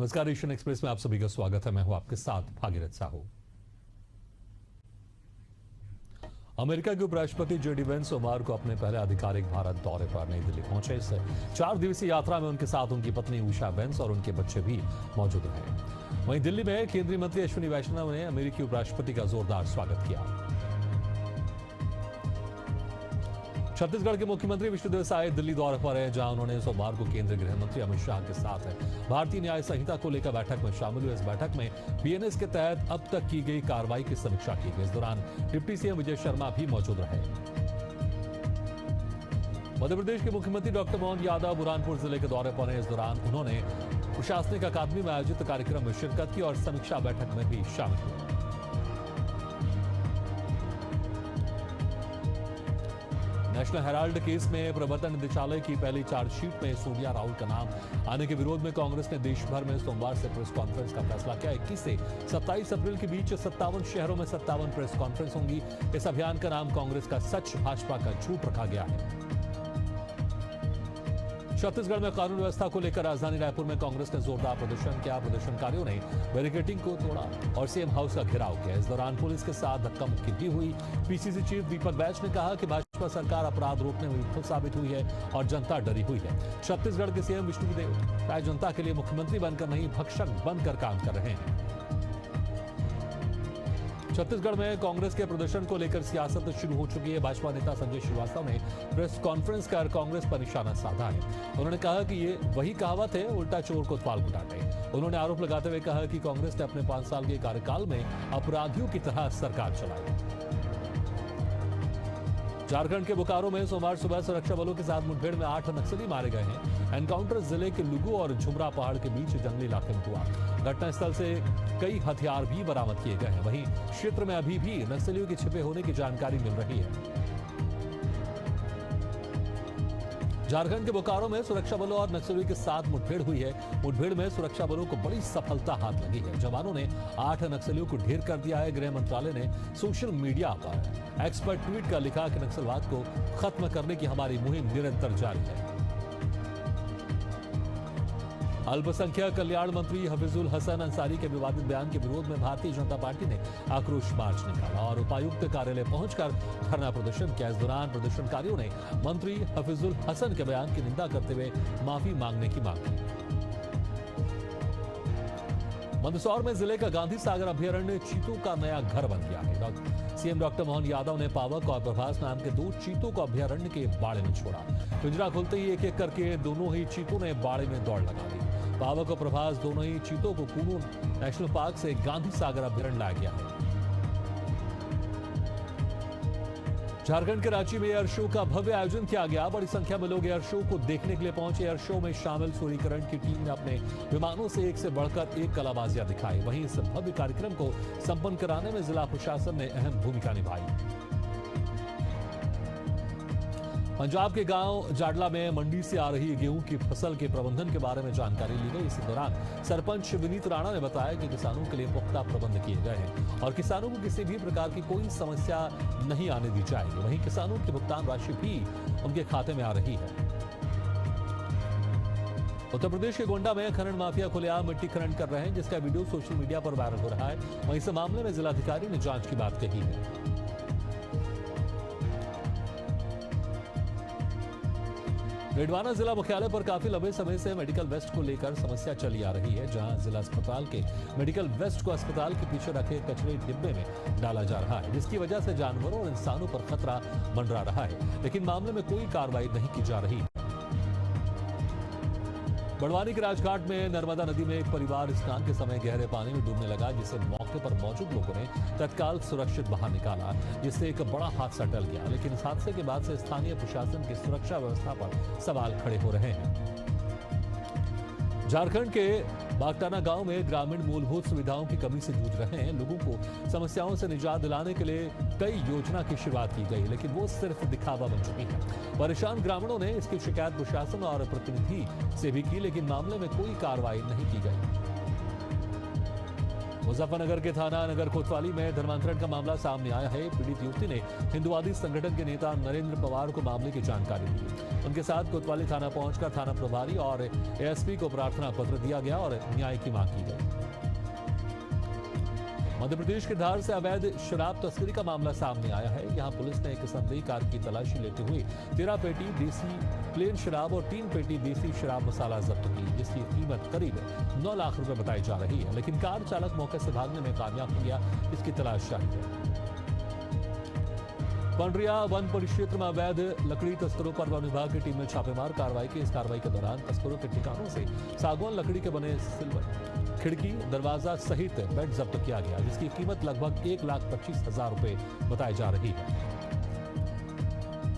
नमस्कार, Asian express में आप सभी का स्वागत है। मैं हूं आपके साथ भागीरथ साहू। अमेरिका के उपराष्ट्रपति जेडी वेंस सोमवार को अपने पहले आधिकारिक भारत दौरे पर नई दिल्ली पहुंचे। इस 4 दिवसीय यात्रा में उनके साथ उनकी पत्नी उषा वेंस और उनके बच्चे भी मौजूद रहे। वहीं दिल्ली में केंद्रीय मंत्री अश्विनी वैष्णव ने अमेरिकी उपराष्ट्रपति का जोरदार स्वागत किया। छत्तीसगढ़ के मुख्यमंत्री विष्णुदेव साय दिल्ली दौरे पर है, जहां उन्होंने सोमवार को केंद्रीय गृह मंत्री अमित शाह के साथ भारतीय न्याय संहिता को लेकर बैठक में शामिल हुए। इस बैठक में बीएनएस के तहत अब तक की गई कार्रवाई की समीक्षा की गई। इस दौरान डिप्टी सीएम विजय शर्मा भी मौजूद रहे। मध्य प्रदेश के मुख्यमंत्री डॉक्टर मोहन यादव बुरहानपुर जिले के दौरे पर हैं। इस दौरान उन्होंने प्रशासनिक अकादमी में आयोजित कार्यक्रम में शिरकत की और समीक्षा बैठक में भी शामिल हुए। नेशनल हेराल्ड केस में प्रवर्तन निदेशालय की पहली चार्जशीट में सोनिया राहुल का नाम आने के विरोध में कांग्रेस ने देश भर में सोमवार से प्रेस कॉन्फ्रेंस का फैसला किया। 21 से 27 अप्रैल के बीच 57 शहरों में 57 प्रेस कॉन्फ्रेंस होंगी। इस अभियान का नाम कांग्रेस का सच, भाजपा का झूठ रखा गया है। छत्तीसगढ़ में कानून व्यवस्था को लेकर राजधानी रायपुर में कांग्रेस ने जोरदार प्रदर्शन किया। प्रदर्शनकारियों ने बैरिकेडिंग को तोड़ा और सीएम हाउस का घेराव किया। इस दौरान पुलिस के साथ धक्का मुक्की भी हुई। पीसीसी चीफ दीपक बैच ने कहा कि भाजपा सरकार अपराध रोकने में विफल साबित हुई है और जनता डरी हुई है। छत्तीसगढ़ के सीएम विष्णुदेव साय जनता के लिए मुख्यमंत्री बनकर नहीं, भक्षक बनकर काम कर रहे हैं। छत्तीसगढ़ में कांग्रेस के प्रदर्शन को लेकर सियासत शुरू हो चुकी है। भाजपा नेता संजय श्रीवास्तव ने प्रेस कॉन्फ्रेंस कर कांग्रेस पर निशाना साधा है। उन्होंने कहा कि ये वही कहावत है, उल्टा चोर को कोतवाल डांटे। उन्होंने आरोप लगाते हुए कहा कि कांग्रेस ने अपने 5 साल के कार्यकाल में अपराधियों की तरह सरकार चलाई। झारखंड के बोकारो में सोमवार सुबह सुरक्षा बलों के साथ मुठभेड़ में 8 नक्सली मारे गए हैं। एनकाउंटर जिले के लुगु और झुमरा पहाड़ के बीच जंगली इलाके में हुआ। घटनास्थल से कई हथियार भी बरामद किए गए हैं। वहीं क्षेत्र में अभी भी नक्सलियों के छिपे होने की जानकारी मिल रही है। झारखंड के बोकारो में सुरक्षा बलों और नक्सलियों के साथ मुठभेड़ हुई है। मुठभेड़ में सुरक्षा बलों को बड़ी सफलता हाथ लगी है। जवानों ने 8 नक्सलियों को ढेर कर दिया है। गृह मंत्रालय ने सोशल मीडिया पर एक्सपर्ट ट्वीट कर लिखा कि नक्सलवाद को खत्म करने की हमारी मुहिम निरंतर जारी है। अल्पसंख्यक कल्याण मंत्री हफीजुल हसन अंसारी के विवादित बयान के विरोध में भारतीय जनता पार्टी ने आक्रोश मार्च निकाला और उपायुक्त कार्यालय पहुंचकर धरना प्रदर्शन किया। इस दौरान प्रदर्शनकारियों ने मंत्री हफीजुल हसन के बयान की निंदा करते हुए माफी मांगने की मांग की। मंदसौर में जिले का गांधी सागर अभ्यारण्य चीतों का नया घर बन गया है। सीएम डॉक्टर मोहन यादव ने पावक और प्रभास नाम के 2 चीतों को अभ्यारण्य के बाड़े में छोड़ा। पिंजरा खुलते ही एक-एक करके दोनों ही चीतों ने बाड़े में दौड़ लगा दी। पावक और प्रभास दोनों ही चीतों को कुनू नेशनल पार्क से गांधी सागर अभ्यारण्य लाया गया है। झारखंड के रांची में एयर शो का भव्य आयोजन किया गया। बड़ी संख्या में लोग एयर शो को देखने के लिए पहुंचे। एयर शो में शामिल सूर्यकिरण की टीम ने अपने विमानों से एक से बढ़कर एक कलाबाजियां दिखाई। वहीं इस भव्य कार्यक्रम को संपन्न कराने में जिला प्रशासन ने अहम भूमिका निभाई। पंजाब के गांव जाडला में मंडी से आ रही गेहूं की फसल के प्रबंधन के बारे में जानकारी ली गई। इस दौरान सरपंच विनीत राणा ने बताया कि किसानों के लिए पुख्ता प्रबंध किए गए हैं और किसानों को किसी भी प्रकार की कोई समस्या नहीं आने दी जाएगी। वहीं किसानों की भुगतान राशि भी उनके खाते में आ रही है। उत्तर प्रदेश के गोंडा में खनन माफिया खुलेआम मिट्टी खनन कर रहे हैं, जिसका वीडियो सोशल मीडिया पर वायरल हो रहा है। वहीं इस मामले में जिलाधिकारी ने जांच की बात कही है। रेडवाना जिला मुख्यालय पर काफी लंबे समय से मेडिकल वेस्ट को लेकर समस्या चली आ रही है, जहां जिला अस्पताल के मेडिकल वेस्ट को अस्पताल के पीछे रखे कचरे डिब्बे में डाला जा रहा है, जिसकी वजह से जानवरों और इंसानों पर खतरा मंडरा रहा है। लेकिन मामले में कोई कार्रवाई नहीं की जा रही। बड़वानी के राजघाट में नर्मदा नदी में एक परिवार स्नान के समय गहरे पानी में डूबने लगा, जिसे मौके पर मौजूद लोगों ने तत्काल सुरक्षित बाहर निकाला, जिससे एक बड़ा हादसा टल गया। लेकिन इस हादसे के बाद से स्थानीय प्रशासन की सुरक्षा व्यवस्था पर सवाल खड़े हो रहे हैं। झारखंड के बागटाना गांव में ग्रामीण मूलभूत सुविधाओं की कमी से जूझ रहे हैं। लोगों को समस्याओं से निजात दिलाने के लिए कई योजना की शुरुआत की गई, लेकिन वो सिर्फ दिखावा बन चुकी है। परेशान ग्रामीणों ने इसकी शिकायत प्रशासन और प्रतिनिधि से भी की, लेकिन मामले में कोई कार्रवाई नहीं की गई। मुजफ्फरनगर के थाना नगर कोतवाली में धर्मांतरण का मामला सामने आया है। पीड़ित युवती ने हिंदुवादी संगठन के नेता नरेंद्र पवार को मामले की जानकारी दी। उनके साथ कोतवाली थाना पहुंचकर थाना प्रभारी और एएसपी को प्रार्थना पत्र दिया गया और न्याय की मांग की गई। मध्य प्रदेश के धार से अवैध शराब तस्करी का मामला सामने आया है। यहां पुलिस ने एक संदेही कार की तलाशी लेते हुए 13 पेटी देसी प्लेन शराब और 3 पेटी देसी शराब मसाला जब्त की, जिसकी कीमत करीब 9 लाख रुपए बताई जा रही है। लेकिन कार चालक मौके से भागने में कामयाब हो गया। इसकी तलाश जारी है। पंडरिया वन परिक्षेत्र में अवैध लकड़ी तस्करों पर वन विभाग की टीम ने छापेमार कार्रवाई की। इस कार्रवाई के दौरान तस्करों के ठिकानों से सागवान लकड़ी के बने सिल्वर खिड़की, दरवाजा सहित बेड जब्त किया गया, जिसकी कीमत लगभग 1,25,000 रुपए बताई जा रही है।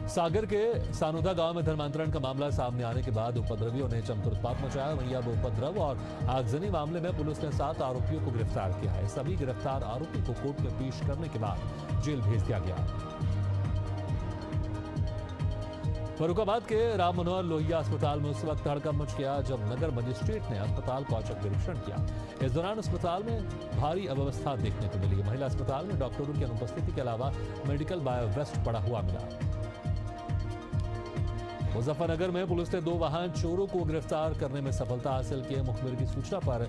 सागर के सानोदा गांव में धर्मांतरण का मामला सामने आने के बाद उपद्रवियों ने जमकर उत्पात मचाया। वहीं अब उपद्रव और आगजनी मामले में पुलिस ने 7 आरोपियों को गिरफ्तार किया है। सभी गिरफ्तार आरोपी को कोर्ट में पेश करने के बाद जेल भेज दिया गया। फरुखाबाद के राम मनोहर लोहिया अस्पताल में उस वक्त हड़कंप मच गया जब नगर मजिस्ट्रेट ने अस्पताल का औचक निरीक्षण किया। इस दौरान अस्पताल में भारी अव्यवस्था देखने को मिली। महिला अस्पताल में डॉक्टरों की अनुपस्थिति के अलावा मेडिकल बायोवेस्ट पड़ा हुआ मिला। मुजफ्फरनगर में पुलिस ने 2 वाहन चोरों को गिरफ्तार करने में सफलता हासिल की। मुखबिर की सूचना पर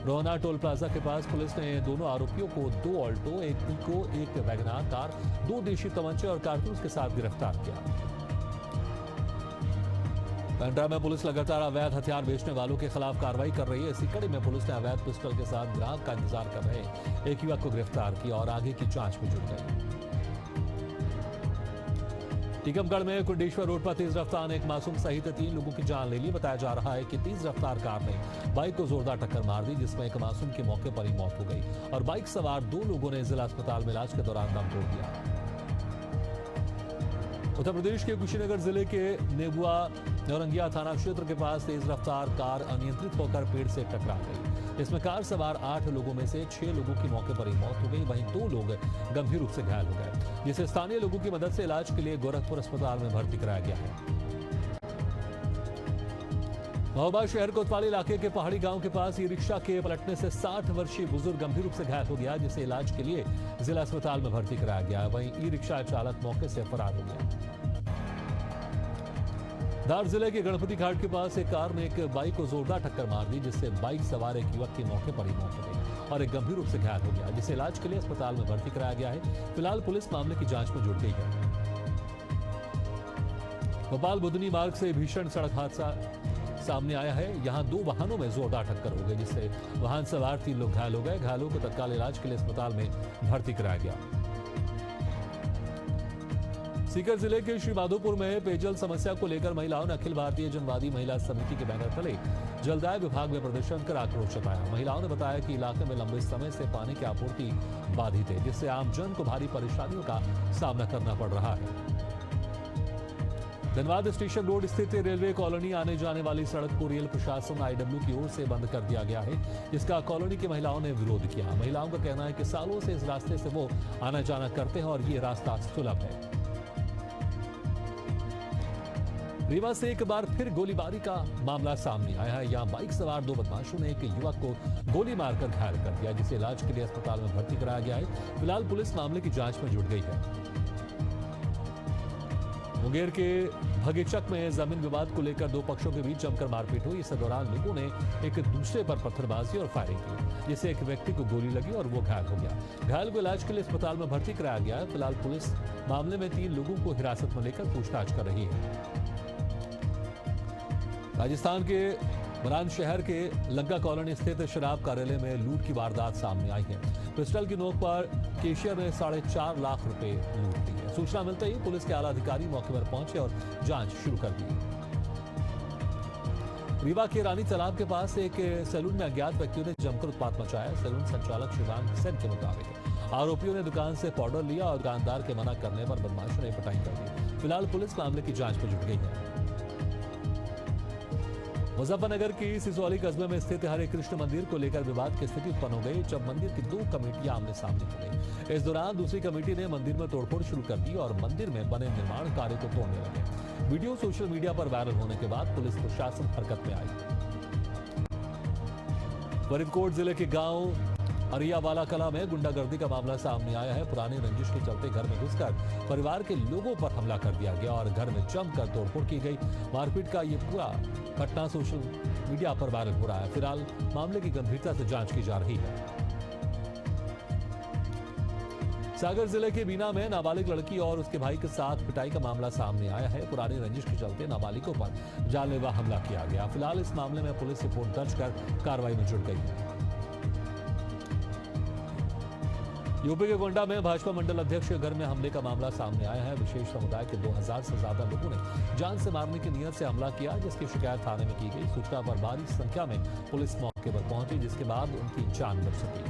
रोहना टोल प्लाजा के पास पुलिस ने दोनों आरोपियों को 2 ऑल्टो, 1 इको, 1 वैगनार कार, 2 देशी तमंचे और कारतूस के साथ गिरफ्तार किया। पेंड्रा में पुलिस लगातार अवैध हथियार बेचने वालों के खिलाफ कार्रवाई कर रही है। इसी कड़ी में पुलिस ने अवैध पिस्टल के साथ ग्राहक का इंतजार कर रहे एक युवक को गिरफ्तार किया और आगे की जांच में जुट गई। टीकमगढ़ में कुंडेश्वर रोड पर तेज रफ्तार ने एक मासूम सहित 3 लोगों की जान ले ली। बताया जा रहा है कि तेज रफ्तार कार ने बाइक को जोरदार टक्कर मार दी, जिसमें एक मासूम की मौके पर ही मौत हो गई और बाइक सवार 2 लोगों ने जिला अस्पताल में इलाज के दौरान दम तोड़ दिया। उत्तर प्रदेश के कुशीनगर जिले के नेबुआ नौरंगिया थाना क्षेत्र के पास तेज रफ्तार कार अनियंत्रित होकर पेड़ से टकरा गई। इसमें कार सवार 8 लोगों में से 6 लोगों की मौके पर ही मौत हो गई। वहीं 2 लोग गंभीर रूप से घायल हो गए, जिसे स्थानीय लोगों की मदद से इलाज के लिए गोरखपुर अस्पताल में भर्ती कराया गया है। महोबा शहर कोतवाली इलाके के पहाड़ी गांव के पास ई रिक्शा के पलटने से 60 वर्षीय बुजुर्ग गंभीर रूप से घायल हो गया, जिसे इलाज के लिए जिला अस्पताल में भर्ती कराया गया। वहीं ई रिक्शा चालक मौके से फरार हो गया। धार जिले के गणपति घाट के पास एक कार ने एक बाइक को जोरदार टक्कर मार दी, जिससे बाइक सवार एक युवक की मौके पर ही मौत हो गई और एक गंभीर रूप से घायल हो गया, जिसे इलाज के लिए अस्पताल में भर्ती कराया गया है। फिलहाल पुलिस मामले की जांच में जुट गई है। भोपाल बुधनी मार्ग से भीषण सड़क हादसा सामने आया है। यहां 2 वाहनों में जोरदार टक्कर हो गई, जिससे वाहन सवार 3 लोग घायल हो गए। घायलों को तत्काल इलाज के लिए अस्पताल में भर्ती कराया गया। सीकर जिले के श्रीमाधोपुर में पेयजल समस्या को लेकर महिलाओं ने अखिल भारतीय जनवादी महिला समिति के बैनर तले जलदाय विभाग में प्रदर्शन कर आक्रोश जताया। महिलाओं ने बताया कि इलाके में लंबे समय से पानी की आपूर्ति बाधित है, जिससे आमजन को भारी परेशानियों का सामना करना पड़ रहा है। धनबाद स्टेशन रोड स्थित रेलवे कॉलोनी आने जाने वाली सड़क को रेल प्रशासन आईडब्ल्यू की ओर से बंद कर दिया गया है, जिसका कॉलोनी की महिलाओं ने विरोध किया। महिलाओं का कहना है कि सालों से इस रास्ते से वो आना जाना करते हैं और ये रास्ता सुलभ है। रीवा से एक बार फिर गोलीबारी का मामला सामने आया है। यहां बाइक सवार 2 बदमाशों ने एक युवक को गोली मारकर घायल कर दिया, जिसे इलाज के लिए अस्पताल में भर्ती कराया गया है। फिलहाल पुलिस मामले की जांच में जुट गई है। मुंगेर के भगेचक में जमीन विवाद को लेकर 2 पक्षों के बीच जमकर मारपीट हुई। इस दौरान लोगों ने एक दूसरे पर पत्थरबाजी और फायरिंग की, जिससे एक व्यक्ति को गोली लगी और वो घायल हो गया। घायल को इलाज के लिए अस्पताल में भर्ती कराया गया है। फिलहाल पुलिस मामले में 3 लोगों को हिरासत में लेकर पूछताछ कर रही है। राजस्थान के मरान शहर के लंका कॉलोनी स्थित शराब कार्यालय में लूट की वारदात सामने आई है। पिस्टल की नोक पर कैशियर ने 4.5 लाख रुपए लूट लिए। सूचना मिलते ही पुलिस के आला अधिकारी मौके पर पहुंचे और जांच शुरू कर दी। रीवा के रानी तालाब के पास एक सैलून में अज्ञात व्यक्तियों ने जमकर उत्पात मचाया। सैलून संचालक शिवांग सेन के मुताबिक आरोपियों ने दुकान से पाउडर लिया और दुकानदार के मना करने पर बदमाशों ने पिटाई कर दी। फिलहाल पुलिस मामले की जांच में जुट गई है। मुजफ्फरनगर की सिसौली कस्बे में स्थित हरे कृष्ण मंदिर को लेकर विवाद की स्थिति उत्पन्न हो गई, जब मंदिर की 2 कमेटियां आमने सामने हो गई। इस दौरान दूसरी कमेटी ने मंदिर में तोड़फोड़ शुरू कर दी और मंदिर में बने निर्माण कार्य को तोड़ने लगे। वीडियो सोशल मीडिया पर वायरल होने के बाद पुलिस प्रशासन हरकत में आई। फरीदकोट जिले के गांव अरियावाला कला में गुंडागर्दी का मामला सामने आया है। पुरानी रंजिश के चलते घर में घुसकर परिवार के लोगों पर हमला कर दिया गया और घर में जमकर तोड़फोड़ की गई। मारपीट का ये पूरा घटना सोशल मीडिया पर वायरल हो रहा है। फिलहाल मामले की गंभीरता से जांच की जा रही है। सागर जिले के बीना में नाबालिग लड़की और उसके भाई के साथ पिटाई का मामला सामने आया है। पुरानी रंजिश के चलते नाबालिगों पर जानलेवा हमला किया गया। फिलहाल इस मामले में पुलिस रिपोर्ट दर्ज कर कार्रवाई में जुट गई है। यूपी के गोंडा में भाजपा मंडल अध्यक्ष के घर में हमले का मामला सामने आया है। विशेष समुदाय के 2000 से ज्यादा लोगों ने जान से मारने की नीयत से हमला किया, जिसकी शिकायत थाने में की गई। सूचना पर भारी संख्या में पुलिस मौके पर पहुंची, जिसके बाद उनकी जान बच सकी।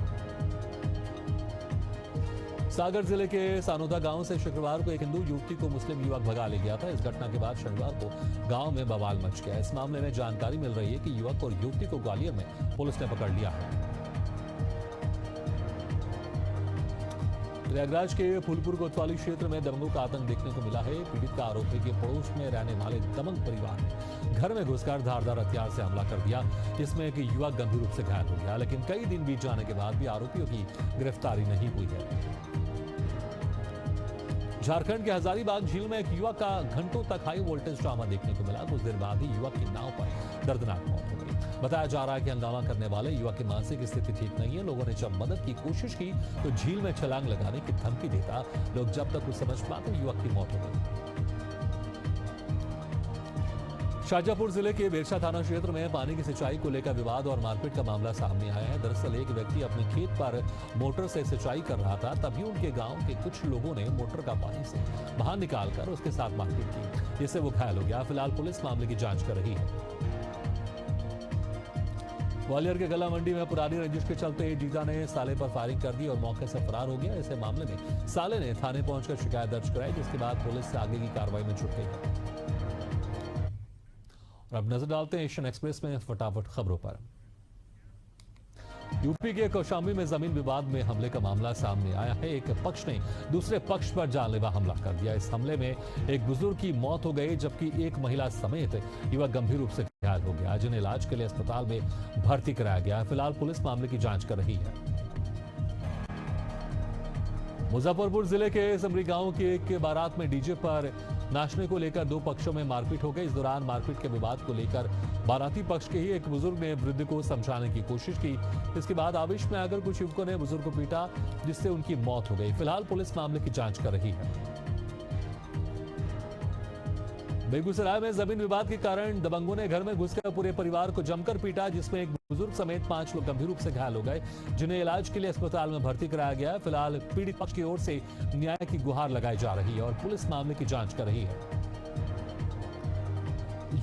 सागर जिले के सानोदा गांव से शुक्रवार को एक हिंदू युवती को मुस्लिम युवक भगा ले गया था। इस घटना के बाद शनिवार को गांव में बवाल मच गया। इस मामले में जानकारी मिल रही है कि युवक और युवती को ग्वालियर में पुलिस ने पकड़ लिया है। प्रयागराज के फूलपुर कोतवाली क्षेत्र में दबंगों का आतंक देखने को मिला है। पीड़ित का आरोप है कि पड़ोस में रहने वाले दबंग परिवार ने घर में घुसकर धारदार हथियार से हमला कर दिया, जिसमें एक युवक गंभीर रूप से घायल हो गया। लेकिन कई दिन बीत जाने के बाद भी आरोपियों की गिरफ्तारी नहीं हुई है। झारखंड के हजारीबाग झील में एक युवक का घंटों तक हाई वोल्टेज ड्रामा देखने को मिला। कुछ देर बाद ही युवक की नाव पर दर्दनाक मौत हो गई। बताया जा रहा है कि हंगामा करने वाले युवक की मानसिक स्थिति ठीक नहीं है। लोगों ने जब मदद की कोशिश की तो झील में छलांग लगाने की धमकी देता लोग जब तक कुछ समझ पाते युवक की मौत हो गई। शाजापुर जिले के बेरसा थाना क्षेत्र में पानी की सिंचाई को लेकर विवाद और मारपीट का मामला सामने आया है। दरअसल एक व्यक्ति अपने खेत पर मोटर से सिंचाई कर रहा था, तभी उनके गांव के कुछ लोगों ने मोटर का पानी से बाहर निकालकर उसके साथ मारपीट की, जिससे वो घायल हो गया। फिलहाल पुलिस मामले की जांच कर रही है। ग्वालियर के गला मंडी में पुरानी रंजिश के चलते जीजा ने साले पर फायरिंग कर दी और मौके से फरार हो गया। इस मामले में साले ने थाने पहुंचकर शिकायत दर्ज कराई, जिसके बाद पुलिस से आगे की कार्रवाई में जुट गई है। अब नजर डालते हैं एशियन एक्सप्रेस में फटाफट खबरों पर। यूपी के कौशाम्बी में जमीन विवाद में हमले का मामला सामने आया है। एक पक्ष ने दूसरे पक्ष पर जानलेवा हमला कर दिया। इस हमले में एक बुजुर्ग की मौत हो गई, जबकि एक महिला समेत युवक गंभीर रूप से घायल हो गया, जिन्हें इलाज के लिए अस्पताल में भर्ती कराया गया। फिलहाल पुलिस मामले की जांच कर रही है। मुजफ्फरपुर जिले के समरी गांव के एक बारात में डीजे पर नाचने को लेकर दो पक्षों में मारपीट हो गई। इस दौरान मारपीट के विवाद को लेकर बाराती पक्ष के ही एक बुजुर्ग ने वृद्ध को समझाने की कोशिश की। इसके बाद आवेश में आकर कुछ युवकों ने बुजुर्ग को पीटा, जिससे उनकी मौत हो गई। फिलहाल पुलिस मामले की जांच कर रही है। बेगूसराय में जमीन विवाद के कारण दबंगों ने घर में घुसकर पूरे परिवार को जमकर पीटा, जिसमें एक बुजुर्ग समेत 5 लोग गंभीर रूप से घायल हो गए, जिन्हें इलाज के लिए अस्पताल में भर्ती कराया गया। फिलहाल पीड़ित पक्ष की ओर से न्याय की गुहार लगाई जा रही है और पुलिस मामले की जांच कर रही है।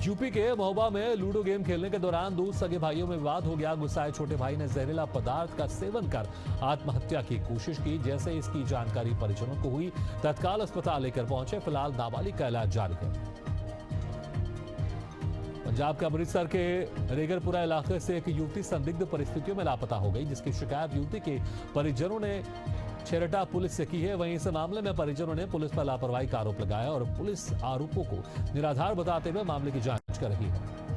यूपी के महोबा में लूडो गेम खेलने के दौरान 2 सगे भाइयों में विवाद हो गया। गुस्साए छोटे भाई ने जहरीला पदार्थ का सेवन कर आत्महत्या की कोशिश की। जैसे इसकी जानकारी परिजनों को हुई, तत्काल अस्पताल लेकर पहुंचे। फिलहाल नाबालिग का इलाज जारी है। पंजाब के अमृतसर के रेगरपुरा इलाके से एक युवती संदिग्ध परिस्थितियों में लापता हो गई, जिसकी शिकायत युवती के परिजनों ने छेरटा पुलिस से की है। वहीं इस मामले में परिजनों ने पुलिस पर लापरवाही का आरोप लगाया और पुलिस आरोपों को निराधार बताते हुए मामले की जांच कर रही है।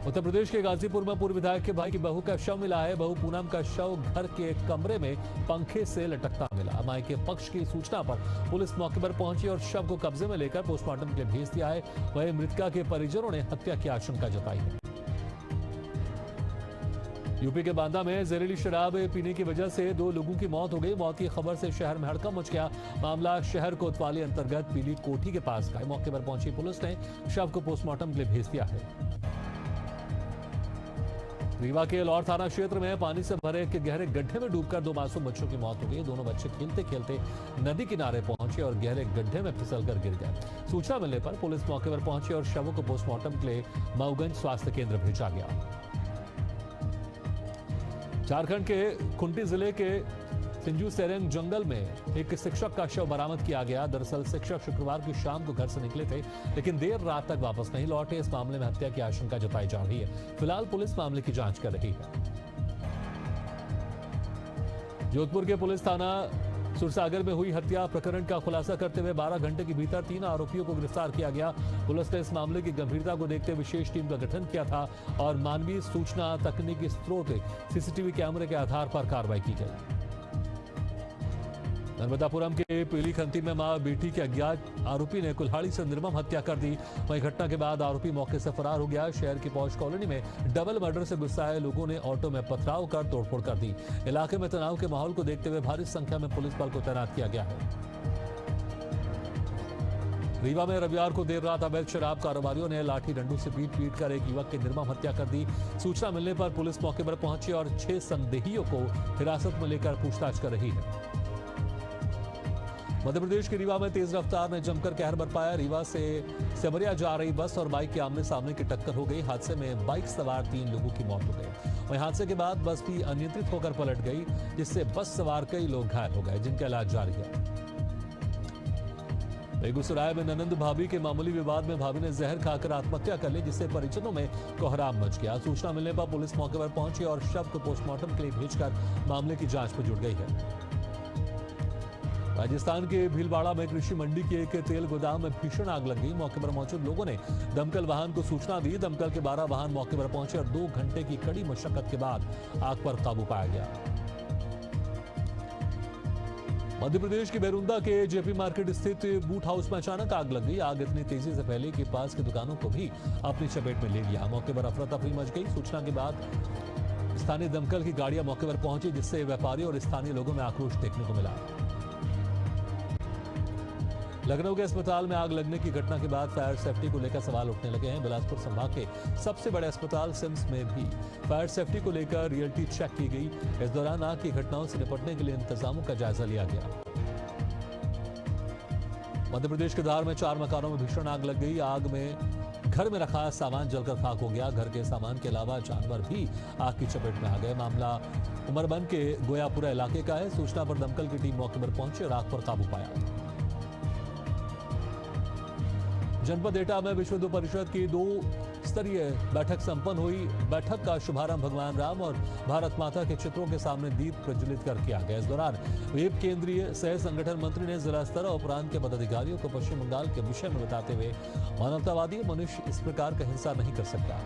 उत्तर प्रदेश के गाजीपुर में पूर्व विधायक के भाई की बहू का शव मिला है। बहू पूनम का शव घर के कमरे में पंखे से लटकता मिला। माई के पक्ष की सूचना पर पुलिस मौके पर पहुंची और शव को कब्जे में लेकर पोस्टमार्टम के लिए भेज दिया है। वहीं मृतका के परिजनों ने हत्या की आशंका जताई है। यूपी के बांदा में जहरीली शराब पीने की वजह से 2 लोगों की मौत हो गई। मौत की खबर से शहर में हड़कंप मच गया। मामला शहर कोतवाली अंतर्गत पीली कोठी के पास का है। मौके पर पहुंची पुलिस ने शव को पोस्टमार्टम के लिए भेज दिया है। रीवा के लौर थाना क्षेत्र में पानी से भरे एक गहरे गड्ढे में डूबकर 2 मासूम बच्चों की मौत हो गई। दोनों बच्चे खेलते खेलते नदी किनारे पहुंचे और गहरे गड्ढे में फिसलकर गिर गए। सूचना मिलने पर पुलिस मौके पर पहुंची और शवों को पोस्टमार्टम के लिए मऊगंज स्वास्थ्य केंद्र भेजा गया। झारखंड के खुंटी जिले के सिंजू सेरेंग जंगल में एक शिक्षक का शव बरामद किया गया। दरअसल शिक्षक शुक्रवार की शाम को घर से निकले थे, लेकिन देर रात तक वापस नहीं लौटे। इस मामले में हत्या की आशंका जताई जा रही है। फिलहाल पुलिस मामले की जांच कर रही है। जोधपुर के पुलिस थाना सुरसागर में हुई हत्या प्रकरण का खुलासा करते हुए 12 घंटे के भीतर 3 आरोपियों को गिरफ्तार किया गया। पुलिस ने इस मामले की गंभीरता को देखते विशेष टीम का गठन किया था और मानवीय सूचना तकनीकी स्रोत सीसीटीवी कैमरे के आधार पर कार्रवाई की गई। नर्मदापुरम के पीलीखंती में मां बेटी के अज्ञात आरोपी ने कुल्हाड़ी से निर्मम हत्या कर दी। वहीं घटना के बाद आरोपी मौके से फरार हो गया। शहर की पौष कॉलोनी में डबल मर्डर से गुस्साए लोगों ने ऑटो में पथराव कर तोड़फोड़ कर दी। इलाके में तनाव के माहौल को देखते हुए भारी संख्या में पुलिस बल को तैनात किया गया है। रीवा में रविवार को देर रात अवैध शराब कारोबारियों ने लाठी डंडों से पीट कर एक युवक की निर्मम हत्या कर दी। सूचना मिलने पर पुलिस मौके पर पहुंची और 6 संदेहियों को हिरासत में लेकर पूछताछ कर रही है। मध्य प्रदेश के रीवा में तेज रफ्तार ने जमकर कहर बरपाया। रीवा से सेमरिया जा रही बस और बाइक के आमने सामने की टक्कर हो गई। हादसे में बाइक सवार 3 लोगों की मौत हो गई। वहीं हादसे के बाद बस भी अनियंत्रित होकर पलट गई, जिससे बस सवार कई लोग घायल हो गए, जिनका इलाज जारी है। बेगूसराय में ननंद भाभी के मामूली विवाद में भाभी ने जहर खाकर आत्महत्या कर ली, जिससे परिजनों में कोहराम मच गया। सूचना मिलने पर पुलिस मौके पर पहुंची और शव को पोस्टमार्टम के लिए भेजकर मामले की जांच में जुट गई है। राजस्थान के भीलवाड़ा में कृषि मंडी के एक तेल गोदाम में भीषण आग लग गई। मौके पर मौजूद लोगों ने दमकल वाहन को सूचना दी। दमकल के 12 वाहन मौके पर पहुंचे और 2 घंटे की कड़ी मशक्कत के बाद आग पर काबू पाया गया। मध्य प्रदेश के बेरुंदा के जेपी मार्केट स्थित बूट हाउस में अचानक आग लग गई। आग इतनी तेजी से फैली कि पास की दुकानों को भी अपनी चपेट में ले लिया। मौके पर अफरा तफरी मच गई। सूचना के बाद स्थानीय दमकल की गाड़ियां मौके पर पहुंची, जिससे व्यापारियों और स्थानीय लोगों में आक्रोश देखने को मिला। लखनऊ के अस्पताल में आग लगने की घटना के बाद फायर सेफ्टी को लेकर सवाल उठने लगे हैं। बिलासपुर संभाग के सबसे बड़े अस्पताल सिम्स में भी फायर सेफ्टी को लेकर रियलिटी चेक की गई। इस दौरान आग की घटनाओं से निपटने के लिए इंतजामों का जायजा लिया गया। मध्य प्रदेश के धार में 4 मकानों में भीषण आग लग गई। आग में घर में रखा सामान जलकर खाक हो गया। घर के सामान के अलावा जानवर भी आग की चपेट में आ गए। मामला उमरबन के गोयापुरा इलाके का है। सूचना पर दमकल की टीम मौके पर पहुंची और आग पर काबू पाया। जनपद एटा में विश्व हिंदू परिषद की 2 स्तरीय बैठक संपन्न हुई। बैठक का शुभारंभ भगवान राम और भारत माता के चित्रों के सामने दीप प्रज्वलित कर किया गया। इस दौरान वेब केंद्रीय सह संगठन मंत्री ने जिला स्तर और उपरांत के पदाधिकारियों को पश्चिम बंगाल के विषय में बताते हुए मानवतावादी मनुष्य इस प्रकार का हिंसा नहीं कर सकता।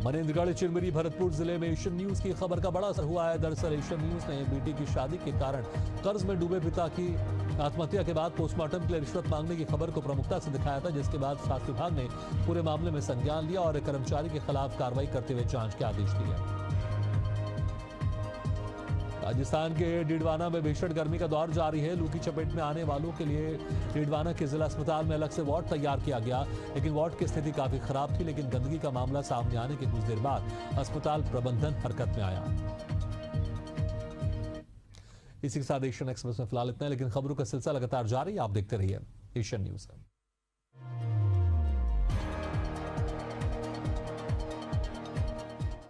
मनेंद्रगढ़, चिरमिरी, भरतपुर जिले में एशियन न्यूज की खबर का बड़ा असर हुआ है। दरअसल एशियन न्यूज ने बेटी की शादी के कारण कर्ज में डूबे पिता की आत्महत्या के बाद पोस्टमार्टम के लिए रिश्वत मांगने की खबर को प्रमुखता से दिखाया था, जिसके बाद स्वास्थ्य विभाग ने पूरे मामले में संज्ञान लिया और कर्मचारी के खिलाफ कार्रवाई करते हुए जांच के आदेश दिए। राजस्थान के डीडवाना में भीषण गर्मी का दौर जारी है। लू की चपेट में आने वालों के लिए डीडवाना के जिला अस्पताल में अलग से वार्ड तैयार किया गया, लेकिन वार्ड की स्थिति काफी खराब थी। लेकिन गंदगी का मामला सामने आने के कुछ देर बाद अस्पताल प्रबंधन हरकत में आया। इसी के साथ एशियन एक्सप्रेस में फिलहाल इतना है, लेकिन खबरों का सिलसिला लगातार जारी है। आप देखते रहिए एशियन न्यूज।